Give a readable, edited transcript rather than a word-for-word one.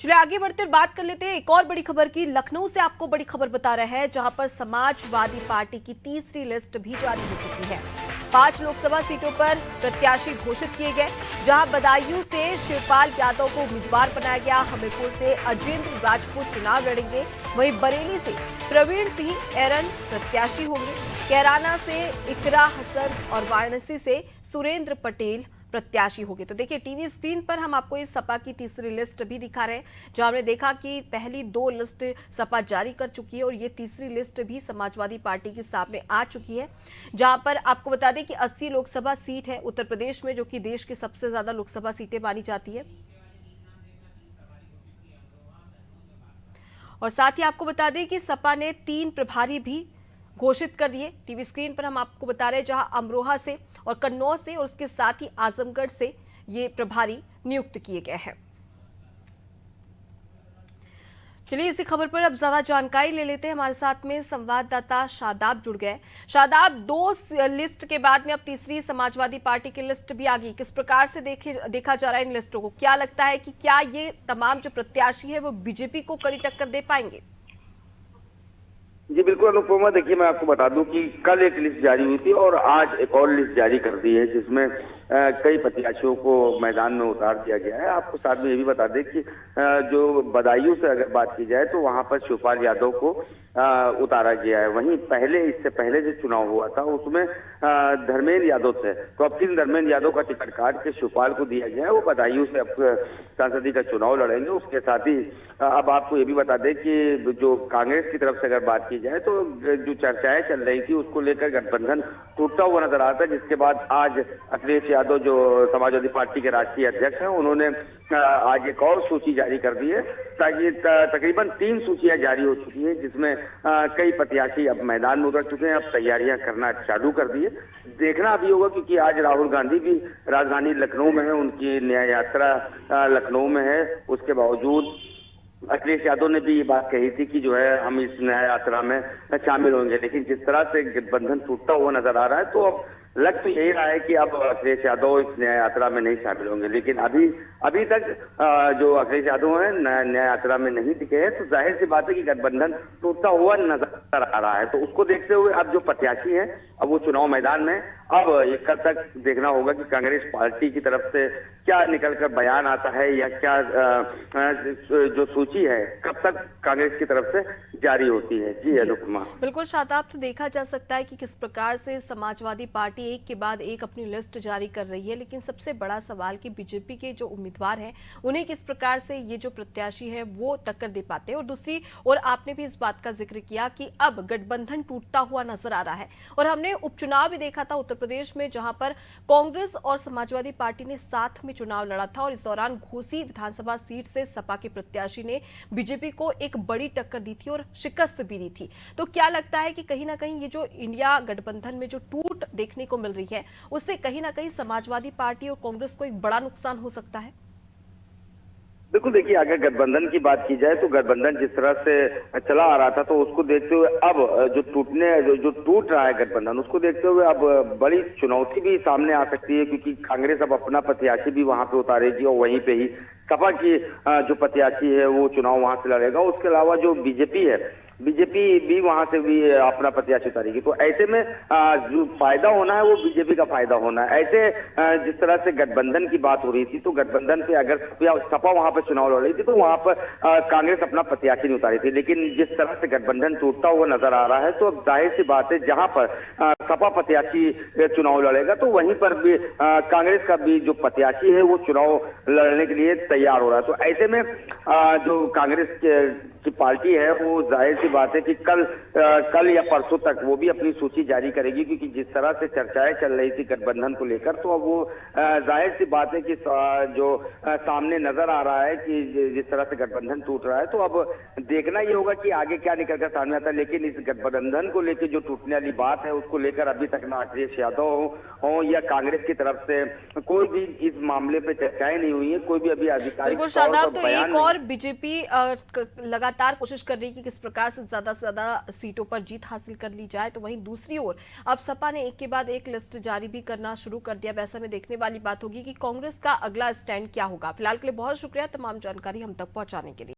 चलिए आगे बढ़ते हुए बात कर लेते हैं एक और बड़ी खबर की। लखनऊ से आपको बड़ी खबर बता रहे हैं, जहां पर समाजवादी पार्टी की तीसरी लिस्ट भी जारी हो चुकी है। 5 लोकसभा सीटों पर प्रत्याशी घोषित किए गए, जहां बदायूं से शिवपाल यादव को उम्मीदवार बनाया गया। हमीरपुर से अजेंद्र राजपूत चुनाव लड़ेंगे, वहीं बरेली से प्रवीण सिंह एरन प्रत्याशी होंगे। कैराना से इकरा हसन और वाराणसी से सुरेंद्र पटेल प्रत्याशी होंगे। तो देखिए टीवी स्क्रीन पर हम आपको इस सपा की तीसरी लिस्ट भी दिखा रहे हैं, जहां हमने देखा कि पहली 2 लिस्ट सपा जारी कर चुकी है और ये तीसरी लिस्ट भी समाजवादी पार्टी के सामने आ चुकी है। जहां पर आपको बता दें कि 80 लोकसभा सीट है उत्तर प्रदेश में, जो कि देश की सबसे ज्यादा लोकसभा सीटें मानी जाती है। और साथ ही आपको बता दें कि सपा ने 3 प्रभारी भी घोषित कर दिए। टीवी स्क्रीन पर हम आपको बता रहे हैं, जहां अमरोहा से और कन्नौज से और उसके साथ ही आजमगढ़ से ये प्रभारी नियुक्त किए गए हैं। चलिए इसी खबर पर अब ज्यादा जानकारी ले लेते हैं। हमारे साथ में संवाददाता शादाब जुड़ गए। शादाब, 2 लिस्ट के बाद में अब तीसरी समाजवादी पार्टी की लिस्ट भी आ गई। किस प्रकार से देखा जा रहा है इन लिस्टों को? क्या लगता है कि क्या ये तमाम जो प्रत्याशी है वो बीजेपी को कड़ी टक्कर दे पाएंगे? जी बिल्कुल अनुपमा, देखिए मैं आपको बता दूं कि कल एक लिस्ट जारी हुई थी और आज एक और लिस्ट जारी कर दी है, जिसमें कई प्रत्याशियों को मैदान में उतार दिया गया है। आपको साथ में ये भी बता दें कि जो बदायूं से अगर बात की जाए तो वहां पर शिवपाल यादव को उतारा गया है। वहीं इससे पहले जो चुनाव हुआ था उसमें धर्मेंद्र यादव थे, तो अब फिर धर्मेंद्र यादव का टिकट काट के शिवपाल को दिया गया है। वो बदायूं से अब सांसदीय का चुनाव लड़ेंगे। उसके साथ ही अब आपको ये भी बता दें कि जो कांग्रेस की तरफ से अगर बात की जाए तो जो चर्चाएं चल रही थी उसको लेकर गठबंधन टूटता हुआ नजर आता है, जिसके बाद आज अखिलेश यादव जो समाजवादी पार्टी के राष्ट्रीय अध्यक्ष हैं उन्होंने आज एक और सूची जारी कर दी है। ताकि तकरीबन 3 सूचियां जारी हो चुकी है, जिसमें कई प्रत्याशी अब मैदान में उतर चुके हैं, अब तैयारियां करना चालू कर दी है। देखना अभी होगा, क्योंकि आज राहुल गांधी भी राजधानी लखनऊ में है, उनकी न्याय यात्रा लखनऊ में है। उसके बावजूद अखिलेश यादव ने भी ये बात कही थी कि जो है हम इस न्याय यात्रा में शामिल होंगे, लेकिन जिस तरह से गठबंधन टूटता हुआ नजर आ रहा है तो अब लग तो यही रहा है कि अब अखिलेश यादव इस न्याय यात्रा में नहीं शामिल होंगे। लेकिन अभी तक जो अखिलेश यादव है न्याय यात्रा में नहीं दिखे हैं, तो जाहिर सी बात है कि गठबंधन टूटता हुआ नजर आ रहा है। तो उसको देखते हुए अब जो प्रत्याशी हैं अब वो चुनाव मैदान में, अब एक कल तक देखना होगा कि कांग्रेस पार्टी की तरफ से क्या निकलकर बयान आता है या क्या जो सूची है कब तक कांग्रेस की तरफ से जारी होती है। जी अनुपमा, बिल्कुल शादाब, तो देखा जा सकता है कि किस प्रकार से समाजवादी पार्टी एक के बाद एक अपनी लिस्ट जारी कर रही है, लेकिन सबसे बड़ा सवाल कि बीजेपी के जो उम्मीदवार हैं उन्हें किस प्रकार से ये जो प्रत्याशी है वो टक्कर दे पाते हैं। और दूसरी ओर आपने भी इस बात का जिक्र किया कि अब गठबंधन टूटता हुआ नजर आ रहा है, और हमने उपचुनाव भी देखा था उत्तर प्रदेश में, जहां पर कांग्रेस और समाजवादी पार्टी ने साथ में चुनाव लड़ा था और इस दौरान घोसी विधानसभा सीट से सपा के प्रत्याशी ने बीजेपी को एक बड़ी टक्कर दी थी और शिकस्त भी दी थी। तो क्या लगता है कि कहीं ना कहीं ये जो इंडिया गठबंधन में जो टूट देखने को मिल रही है उससे कहीं ना कहीं समाजवादी पार्टी और कांग्रेस को एक बड़ा नुकसान हो सकता है? बिल्कुल, देखिए अगर गठबंधन की बात की जाए तो गठबंधन जिस तरह से चला आ रहा था तो उसको देखते हुए अब जो टूट रहा है गठबंधन, उसको देखते हुए अब बड़ी चुनौती भी सामने आ सकती है, क्योंकि कांग्रेस अब अपना प्रत्याशी भी वहां पे उतारेगी और वहीं पे ही सपा की जो प्रत्याशी है वो चुनाव वहां से लड़ेगा। उसके अलावा जो बीजेपी भी वहां से भी अपना प्रत्याशी उतारेगी। तो ऐसे में जो फायदा होना है वो बीजेपी का फायदा होना है। ऐसे जिस तरह से गठबंधन की बात हो रही थी तो गठबंधन पे अगर सपा वहां पर चुनाव लड़ रही थी तो वहां पर कांग्रेस अपना प्रत्याशी नहीं उतारी थी। लेकिन जिस तरह से गठबंधन टूटता हुआ नजर आ रहा है तो अब जाहिर सी बात है, जहां पर सपा प्रत्याशी चुनाव लड़ेगा तो वहीं पर भी कांग्रेस का भी जो प्रत्याशी है वो चुनाव लड़ने के लिए तैयार हो रहा है। तो ऐसे में जो कांग्रेस की पार्टी है वो जाहिर सी बात है कि कल या परसों तक वो भी अपनी सूची जारी करेगी, क्योंकि जिस तरह से चर्चाएं चल रही थी गठबंधन को लेकर, तो अब वो जाहिर सी बात है कि जो सामने नजर आ रहा है कि जिस तरह से गठबंधन टूट रहा है, तो अब देखना ये होगा कि आगे क्या निकलकर सामने आता है। लेकिन इस गठबंधन को लेकर जो टूटने वाली बात है उसको लेकर अभी तक ना अखिलेश यादव हो या कांग्रेस की तरफ से कोई भी इस मामले पे चर्चाएं नहीं हुई है, कोई भी अभी आधिकारिक शादाब, तो एक और बीजेपी लगातार कोशिश कर रही है कि किस प्रकार से ज्यादा सीटों पर जीत हासिल कर ली जाए, तो वहीं दूसरी ओर अब सपा ने एक के बाद एक लिस्ट जारी भी करना शुरू कर दिया। ऐसे में देखने वाली बात होगी कि कांग्रेस का अगला स्टैंड क्या होगा। फिलहाल के लिए बहुत शुक्रिया तमाम जानकारी हम तक पहुंचाने के लिए।